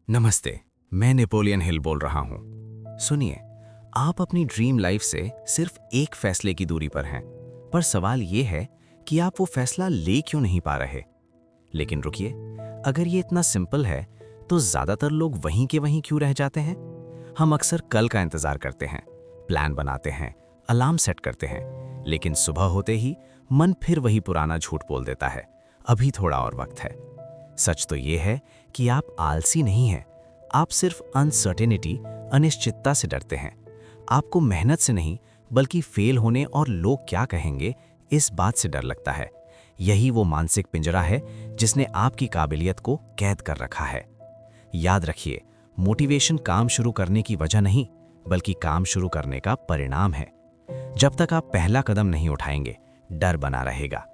नमस्ते। मैं Napoleon Hill बोल रहा हूँ। सुनिए, आप अपनी ड्रीम लाइफ से सिर्फ एक फैसले की दूरी पर हैं, पर सवाल ये है कि आप वो फैसला ले क्यों नहीं पा रहे। लेकिन रुकिए, अगर ये इतना सिंपल है तो ज़्यादातर लोग वहीं के वहीं क्यों रह जाते हैं। हम अक्सर कल का इंतज़ार करते हैं, प्लान बनाते हैं, अलार्म सेट करते हैं, लेकिन सुबह होते ही मन फिर वही पुराना झूठ बोल देता है, अभी थोड़ा और वक्त है। सच तो ये है कि आप आलसी नहीं हैं, आप सिर्फ अनसर्टेनिटी, अनिश्चितता से डरते हैं। आपको मेहनत से नहीं, बल्कि फेल होने और लोग क्या कहेंगे इस बात से डर लगता है। यही वो मानसिक पिंजरा है जिसने आपकी काबिलियत को कैद कर रखा है। याद रखिए, मोटिवेशन काम शुरू करने की वजह नहीं, बल्कि काम शुरू करने का परिणाम है। जब तक आप पहला कदम नहीं उठाएंगे, डर बना रहेगा।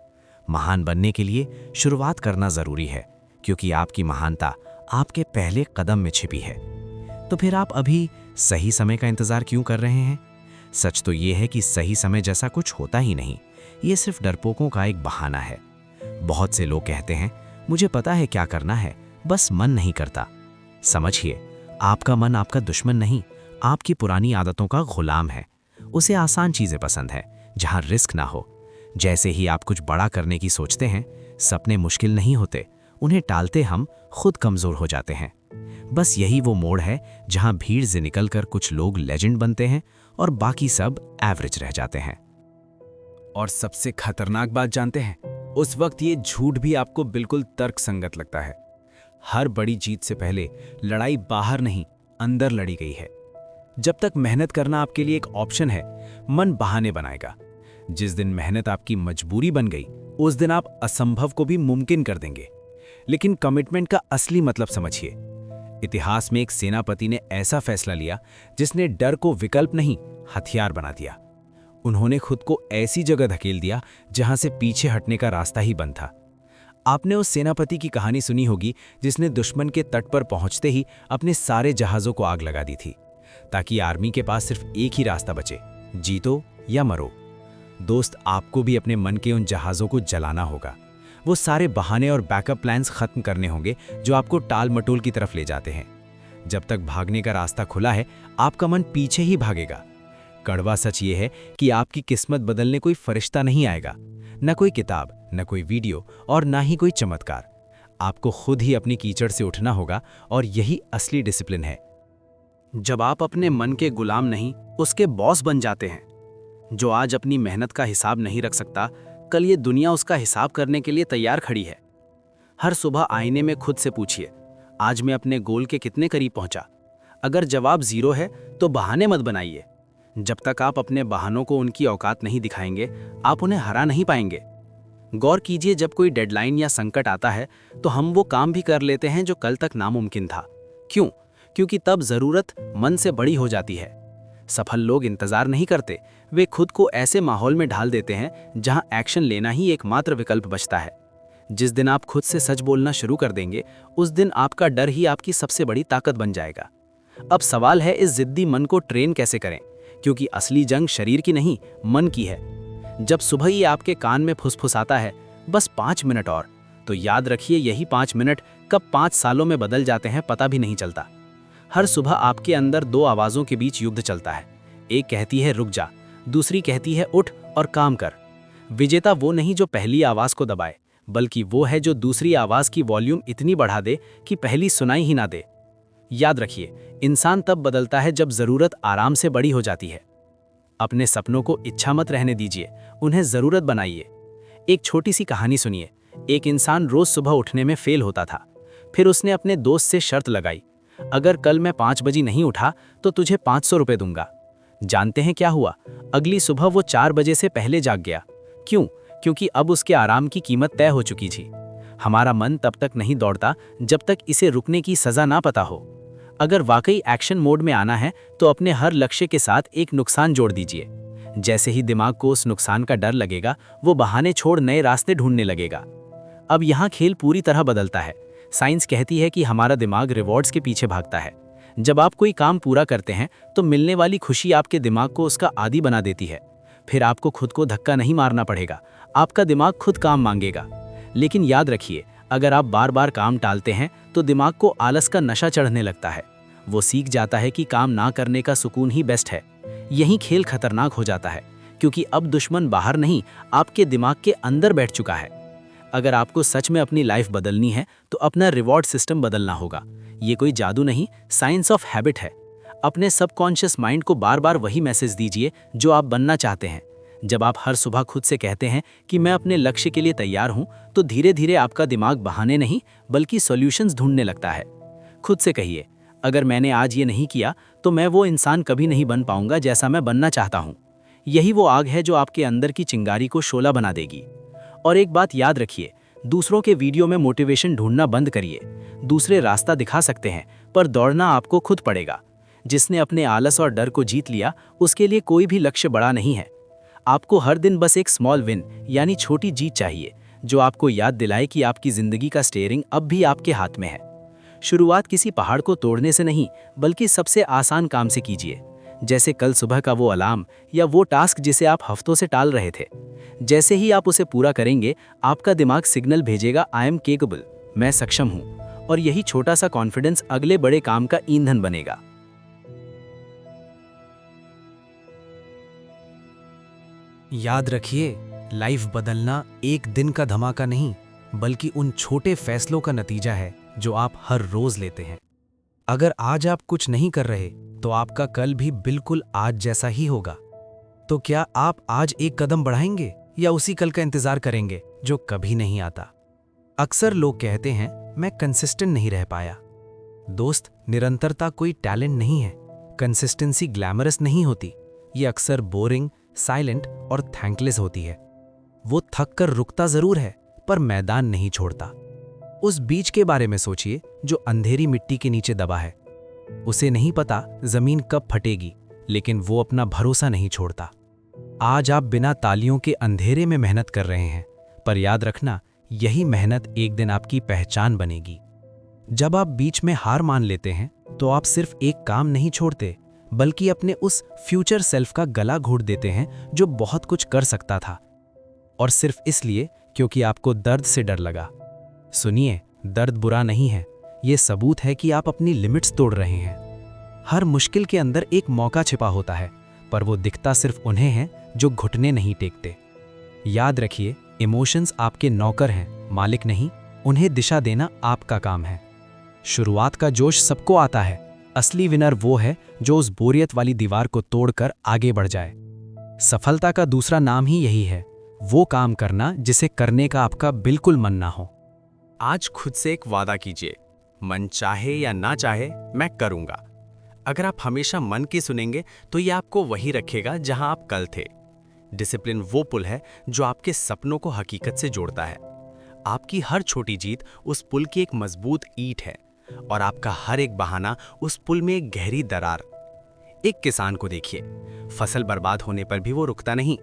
महान बनने के लिए शुरुआत करना जरूरी है, क्योंकि आपकी महानता आपके पहले कदम में छिपी है। तो फिर आप अभी सही समय का इंतजार क्यों कर रहे हैं? सच तो ये है कि सही समय जैसा कुछ होता ही नहीं, ये सिर्फ डरपोकों का एक बहाना है। बहुत से लोग कहते हैं, मुझे पता है क्या करना है, बस मन नहीं करता। समझिए, आपका मन आपका दुश्मन नहीं, आपकी पुरानी आदतों का गुलाम है। उसे आसान चीजें पसंद है, जहां रिस्क ना हो। जैसे ही आप कुछ बड़ा करने की सोचते हैं, सपने मुश्किल नहीं होते, उन्हें टालते हम खुद कमजोर हो जाते हैं। बस यही वो मोड़ है जहां भीड़ से निकलकर कुछ लोग लेजेंड बनते हैं और बाकी सब एवरेज रह जाते हैं। और सबसे खतरनाक बात जानते हैं, उस वक्त ये झूठ भी आपको बिल्कुल तर्कसंगत लगता है। हर बड़ी जीत से पहले लड़ाई बाहर नहीं, अंदर लड़ी गई है। जब तक मेहनत करना आपके लिए एक ऑप्शन है, मन बहाने बनाएगा। जिस दिन मेहनत आपकी मजबूरी बन गई, उस दिन आप असंभव को भी मुमकिन कर देंगे। लेकिन कमिटमेंट का असली मतलब समझिए। इतिहास में एक सेनापति ने ऐसा फैसला लिया जिसने डर को विकल्प नहीं, हथियार बना दिया। उन्होंने खुद को ऐसी जगह धकेल दिया जहां से पीछे हटने का रास्ता ही बंद था। आपने उस सेनापति की कहानी सुनी होगी जिसने दुश्मन के तट पर पहुंचते ही अपने सारे जहाजों को आग लगा दी थी, ताकि आर्मी के पास सिर्फ एक ही रास्ता बचे, जीतो या मरो। दोस्त, आपको भी अपने मन के उन जहाजों को जलाना होगा। वो सारे बहाने और बैकअप प्लान्स खत्म करने होंगे जो आपको टाल मटोल की तरफ ले जाते हैं। जब तक भागने का रास्ता खुला है, आपका मन पीछे ही भागेगा। कड़वा सच ये है कि आपकी किस्मत बदलने कोई फरिश्ता नहीं आएगा, न कोई किताब, न कोई वीडियो और ना ही कोई चमत्कार। आपको खुद ही अपनी कीचड़ से उठना होगा, और यही असली डिसिप्लिन है। जब आप अपने मन के गुलाम नहीं, उसके बॉस बन जाते हैं। जो आज अपनी मेहनत का हिसाब नहीं रख सकता, कल ये दुनिया उसका हिसाब करने के लिए तैयार खड़ी है। हर सुबह आईने में खुद से पूछिए, आज मैं अपने गोल के कितने करीब पहुंचा। अगर जवाब 0 है तो बहाने मत बनाइए। जब तक आप अपने बहानों को उनकी औकात नहीं दिखाएंगे, आप उन्हें हरा नहीं पाएंगे। गौर कीजिए, जब कोई डेडलाइन या संकट आता है तो हम वो काम भी कर लेते हैं जो कल तक नामुमकिन था। क्यों? क्योंकि तब जरूरत मन से बड़ी हो जाती है। सफल लोग इंतजार नहीं करते, वे खुद को ऐसे माहौल में ढाल देते हैं जहां एक्शन लेना ही एकमात्र विकल्प बचता है। जिस दिन आप खुद से सच बोलना शुरू कर देंगे, उस दिन आपका डर ही आपकी सबसे बड़ी ताकत बन जाएगा। अब सवाल है, इस जिद्दी मन को ट्रेन कैसे करें, क्योंकि असली जंग शरीर की नहीं, मन की है। जब सुबह ही आपके कान में फुसफुसाता है, बस 5 मिनट और, तो याद रखिए, यही 5 मिनट कब 5 सालों में बदल जाते हैं पता भी नहीं चलता। हर सुबह आपके अंदर 2 आवाज़ों के बीच युद्ध चलता है। एक कहती है रुक जा, दूसरी कहती है उठ और काम कर। विजेता वो नहीं जो पहली आवाज़ को दबाए, बल्कि वो है जो दूसरी आवाज़ की वॉल्यूम इतनी बढ़ा दे कि पहली सुनाई ही ना दे। याद रखिए, इंसान तब बदलता है जब ज़रूरत आराम से बड़ी हो जाती है। अपने सपनों को इच्छा मत रहने दीजिए, उन्हें ज़रूरत बनाइए। एक छोटी सी कहानी सुनिए। एक इंसान रोज़ सुबह उठने में फेल होता था। फिर उसने अपने दोस्त से शर्त लगाई, अगर कल मैं 5 बजे नहीं उठा तो तुझे 500 रुपये दूंगा। जानते हैं क्या हुआ? अगली सुबह वो 4 बजे से पहले जाग गया। क्यों? क्योंकि अब उसके आराम की कीमत तय हो चुकी थी। हमारा मन तब तक नहीं दौड़ता जब तक इसे रुकने की सज़ा ना पता हो। अगर वाकई एक्शन मोड में आना है तो अपने हर लक्ष्य के साथ एक नुकसान जोड़ दीजिए। जैसे ही दिमाग को उस नुकसान का डर लगेगा, वो बहाने छोड़ नए रास्ते ढूंढने लगेगा। अब यहाँ खेल पूरी तरह बदलता है। साइंस कहती है कि हमारा दिमाग रिवॉर्ड्स के पीछे भागता है। जब आप कोई काम पूरा करते हैं तो मिलने वाली खुशी आपके दिमाग को उसका आदी बना देती है। फिर आपको खुद को धक्का नहीं मारना पड़ेगा, आपका दिमाग खुद काम मांगेगा। लेकिन याद रखिए, अगर आप बार बार काम टालते हैं तो दिमाग को आलस का नशा चढ़ने लगता है। वो सीख जाता है कि काम ना करने का सुकून ही बेस्ट है। यही खेल खतरनाक हो जाता है, क्योंकि अब दुश्मन बाहर नहीं, आपके दिमाग के अंदर बैठ चुका है। अगर आपको सच में अपनी लाइफ बदलनी है तो अपना रिवॉर्ड सिस्टम बदलना होगा। ये कोई जादू नहीं, साइंस ऑफ हैबिट है। अपने सबकॉन्शियस माइंड को बार बार वही मैसेज दीजिए जो आप बनना चाहते हैं। जब आप हर सुबह खुद से कहते हैं कि मैं अपने लक्ष्य के लिए तैयार हूं, तो धीरे धीरे आपका दिमाग बहाने नहीं बल्कि सॉल्यूशंस ढूंढने लगता है। खुद से कहिए, अगर मैंने आज ये नहीं किया तो मैं वो इंसान कभी नहीं बन पाऊंगा जैसा मैं बनना चाहता हूं। यही वो आग है जो आपके अंदर की चिंगारी को शोला बना देगी। और एक बात याद रखिए, दूसरों के वीडियो में मोटिवेशन ढूंढना बंद करिए। दूसरे रास्ता दिखा सकते हैं, पर दौड़ना आपको खुद पड़ेगा। जिसने अपने आलस और डर को जीत लिया, उसके लिए कोई भी लक्ष्य बड़ा नहीं है। आपको हर दिन बस एक स्मॉल विन यानी छोटी जीत चाहिए, जो आपको याद दिलाए कि आपकी जिंदगी का स्टीयरिंग अब भी आपके हाथ में है। शुरुआत किसी पहाड़ को तोड़ने से नहीं, बल्कि सबसे आसान काम से कीजिए, जैसे कल सुबह का वो अलार्म या वो टास्क जिसे आप हफ्तों से टाल रहे थे। जैसे ही आप उसे पूरा करेंगे, आपका दिमाग सिग्नल भेजेगा, आई एम केपेबल, मैं सक्षम हूँ। और यही छोटा सा कॉन्फिडेंस अगले बड़े काम का ईंधन बनेगा। याद रखिए, लाइफ बदलना एक दिन का धमाका नहीं, बल्कि उन छोटे फैसलों का नतीजा है जो आप हर रोज लेते हैं। अगर आज आप कुछ नहीं कर रहे, तो आपका कल भी बिल्कुल आज जैसा ही होगा। तो क्या आप आज एक कदम बढ़ाएंगे या उसी कल का इंतजार करेंगे जो कभी नहीं आता? अक्सर लोग कहते हैं, मैं कंसिस्टेंट नहीं रह पाया। दोस्त, निरंतरता कोई टैलेंट नहीं है। कंसिस्टेंसी ग्लैमरस नहीं होती। ये अक्सर बोरिंग, साइलेंट और थैंकलेस होती है। वो थक कर रुकता जरूर है, पर मैदान नहीं छोड़ता। उस बीज के बारे में सोचिए जो अंधेरी मिट्टी के नीचे दबा है। उसे नहीं पता जमीन कब फटेगी, लेकिन वो अपना भरोसा नहीं छोड़ता। आज आप बिना तालियों के अंधेरे में मेहनत कर रहे हैं, पर याद रखना, यही मेहनत एक दिन आपकी पहचान बनेगी। जब आप बीच में हार मान लेते हैं, तो आप सिर्फ एक काम नहीं छोड़ते, बल्कि अपने उस फ्यूचर सेल्फ का गला घोट देते हैं जो बहुत कुछ कर सकता था, और सिर्फ इसलिए क्योंकि आपको दर्द से डर लगा। सुनिए, दर्द बुरा नहीं है, ये सबूत है कि आप अपनी लिमिट्स तोड़ रहे हैं। हर मुश्किल के अंदर एक मौका छिपा होता है, पर वो दिखता सिर्फ उन्हें है जो घुटने नहीं टेकते। याद रखिए, इमोशंस आपके नौकर हैं, मालिक नहीं। उन्हें दिशा देना आपका काम है। शुरुआत का जोश सबको आता है। असली विनर वो है जो उस बोरियत वाली दीवार को तोड़कर आगे बढ़ जाए। सफलता का दूसरा नाम ही यही है, वो काम करना जिसे करने का आपका बिल्कुल मन ना हो। आज खुद से एक वादा कीजिए, मन चाहे या ना चाहे मैं करूंगा। अगर आप हमेशा मन की सुनेंगे तो ये आपको वहीं रखेगा जहां आप कल थे। डिसिप्लिन वो पुल है जो आपके सपनों को हकीकत से जोड़ता है। आपकी हर छोटी जीत उस पुल की एक मजबूत ईंट है, और आपका हर एक बहाना उस पुल में एक गहरी दरार। एक किसान को देखिए, फसल बर्बाद होने पर भी वो रुकता नहीं।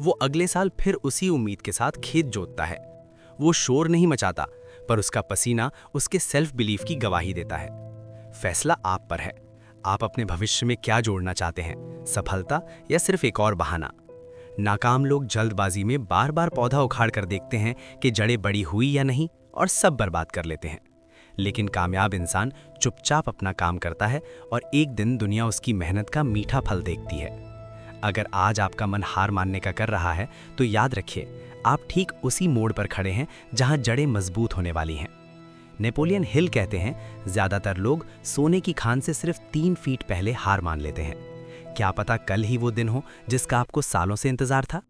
वो अगले साल फिर उसी उम्मीद के साथ खेत जोतता है। वो शोर नहीं मचाता, पर उसका पसीना उसके सेल्फ बिलीफ की गवाही देता है। फैसला आप पर है, आप अपने भविष्य में क्या जोड़ना चाहते हैं, सफलता या सिर्फ एक और बहाना। नाकाम लोग जल्दबाजी में बार बार पौधा उखाड़ कर देखते हैं कि जड़ें बड़ी हुई या नहीं, और सब बर्बाद कर लेते हैं। लेकिन कामयाब इंसान चुपचाप अपना काम करता है, और एक दिन दुनिया उसकी मेहनत का मीठा फल देखती है। अगर आज आपका मन हार मानने का कर रहा है, तो याद रखिए, आप ठीक उसी मोड़ पर खड़े हैं जहां जड़ें मजबूत होने वाली हैं। नेपोलियन हिल कहते हैं, ज्यादातर लोग सोने की खान से सिर्फ 3 फीट पहले हार मान लेते हैं। क्या पता कल ही वो दिन हो जिसका आपको सालों से इंतजार था।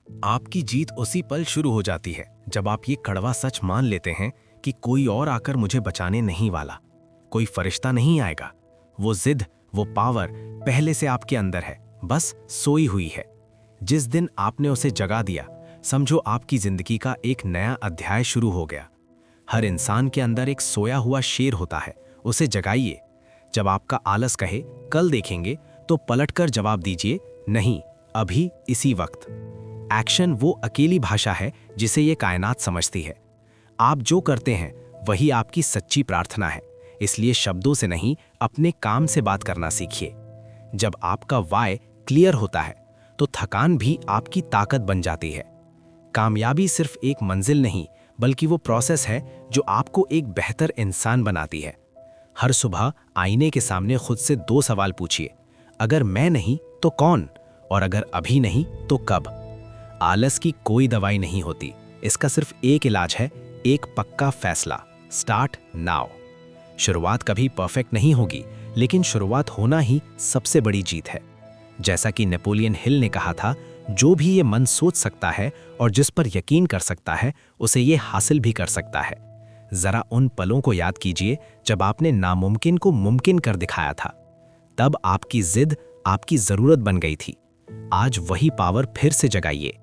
आपकी जीत उसी पल शुरू हो जाती है जब आप ये कड़वा सच मान लेते हैं कि कोई और आकर मुझे बचाने नहीं वाला, कोई फरिश्ता नहीं आएगा। वो जिद, वो पावर पहले से आपके अंदर है, बस सोई हुई है। जिस दिन आपने उसे जगा दिया, समझो आपकी जिंदगी का एक नया अध्याय शुरू हो गया। हर इंसान के अंदर एक सोया हुआ शेर होता है, उसे जगाइए। जब आपका आलस कहे कल देखेंगे, तो पलटकर जवाब दीजिए, नहीं, अभी इसी वक्त। एक्शन वो अकेली भाषा है जिसे ये कायनात समझती है। आप जो करते हैं वही आपकी सच्ची प्रार्थना है, इसलिए शब्दों से नहीं, अपने काम से बात करना सीखिए। जब आपका वाय क्लियर होता है, तो थकान भी आपकी ताकत बन जाती है। कामयाबी सिर्फ एक मंजिल नहीं, बल्कि वो प्रोसेस है जो आपको एक बेहतर इंसान बनाती है। हर सुबह आईने के सामने खुद से 2 सवाल पूछिए, अगर मैं नहीं तो कौन, और अगर अभी नहीं तो कब। आलस की कोई दवाई नहीं होती, इसका सिर्फ एक इलाज है, एक पक्का फैसला, स्टार्ट नाउ। शुरुआत कभी परफेक्ट नहीं होगी, लेकिन शुरुआत होना ही सबसे बड़ी जीत है। जैसा कि नेपोलियन हिल ने कहा था, जो भी ये मन सोच सकता है और जिस पर यकीन कर सकता है, उसे ये हासिल भी कर सकता है। जरा उन पलों को याद कीजिए जब आपने नामुमकिन को मुमकिन कर दिखाया था। तब आपकी जिद आपकी जरूरत बन गई थी। आज वही पावर फिर से जगाइए।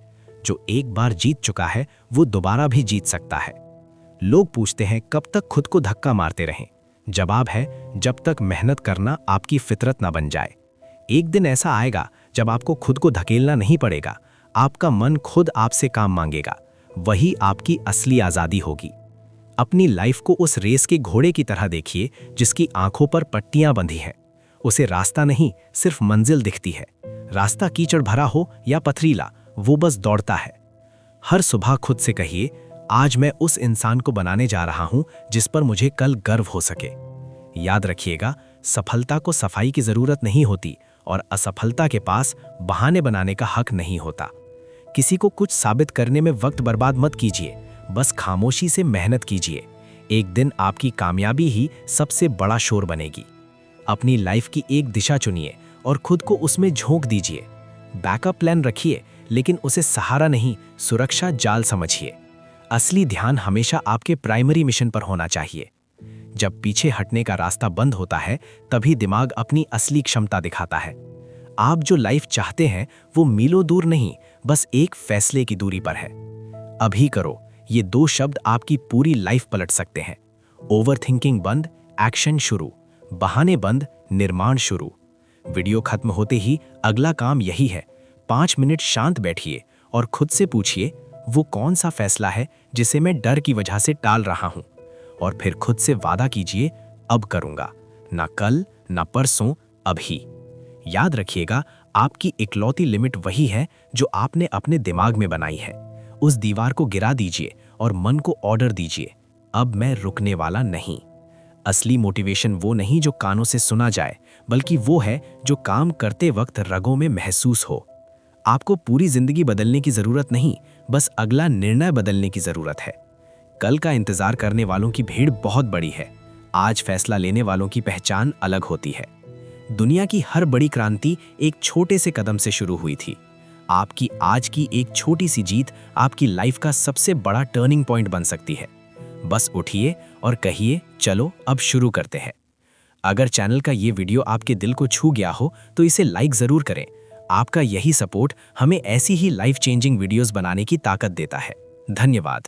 जो एक बार जीत चुका है वो दोबारा भी जीत सकता है। लोग पूछते हैं कब तक खुद को धक्का मारते रहें। जवाब है, जब तक मेहनत करना आपकी फितरत ना बन जाए। एक दिन ऐसा आएगा जब आपको खुद को धकेलना नहीं पड़ेगा, आपका मन खुद आपसे काम मांगेगा। वही आपकी असली आज़ादी होगी। अपनी लाइफ को उस रेस के घोड़े की तरह देखिए जिसकी आंखों पर पट्टियां बंधी हैं। उसे रास्ता नहीं, सिर्फ मंजिल दिखती है। रास्ता कीचड़ भरा हो या पथरीला, वो बस दौड़ता है। हर सुबह खुद से कहिए, आज मैं उस इंसान को बनाने जा रहा हूं जिस पर मुझे कल गर्व हो सके। याद रखिएगा, सफलता को सफाई की जरूरत नहीं होती और असफलता के पास बहाने बनाने का हक नहीं होता। किसी को कुछ साबित करने में वक्त बर्बाद मत कीजिए, बस खामोशी से मेहनत कीजिए। एक दिन आपकी कामयाबी ही सबसे बड़ा शोर बनेगी। अपनी लाइफ की एक दिशा चुनिए और खुद को उसमें झोंक दीजिए। बैकअप प्लान रखिए, लेकिन उसे सहारा नहीं, सुरक्षा जाल समझिए। असली ध्यान हमेशा आपके प्राइमरी मिशन पर होना चाहिए। जब पीछे हटने का रास्ता बंद होता है, तभी दिमाग अपनी असली क्षमता दिखाता है। आप जो लाइफ चाहते हैं वो मीलों दूर नहीं, बस एक फैसले की दूरी पर है। अभी करो, ये 2 शब्द आपकी पूरी लाइफ पलट सकते हैं। ओवरथिंकिंग बंद, एक्शन शुरू। बहाने बंद, निर्माण शुरू। वीडियो खत्म होते ही अगला काम यही है। 5 मिनट शांत बैठिए और खुद से पूछिए, वो कौन सा फैसला है जिसे मैं डर की वजह से टाल रहा हूं। और फिर खुद से वादा कीजिए, अब करूंगा, ना कल ना परसों, अभी। याद रखिएगा, आपकी इकलौती लिमिट वही है जो आपने अपने दिमाग में बनाई है। उस दीवार को गिरा दीजिए और मन को ऑर्डर दीजिए, अब मैं रुकने वाला नहीं। असली मोटिवेशन वो नहीं जो कानों से सुना जाए, बल्कि वो है जो काम करते वक्त रगों में महसूस हो। आपको पूरी जिंदगी बदलने की जरूरत नहीं, बस अगला निर्णय बदलने की जरूरत है। कल का इंतजार करने वालों की भीड़ बहुत बड़ी है, आज फैसला लेने वालों की पहचान अलग होती है। दुनिया की हर बड़ी क्रांति एक छोटे से कदम से शुरू हुई थी। आपकी आज की एक छोटी सी जीत आपकी लाइफ का सबसे बड़ा टर्निंग पॉइंट बन सकती है। बस उठिए और कहिए, चलो अब शुरू करते हैं। अगर चैनल का ये वीडियो आपके दिल को छू गया हो तो इसे लाइक जरूर करें। आपका यही सपोर्ट हमें ऐसी ही लाइफ चेंजिंग वीडियोस बनाने की ताकत देता है। धन्यवाद।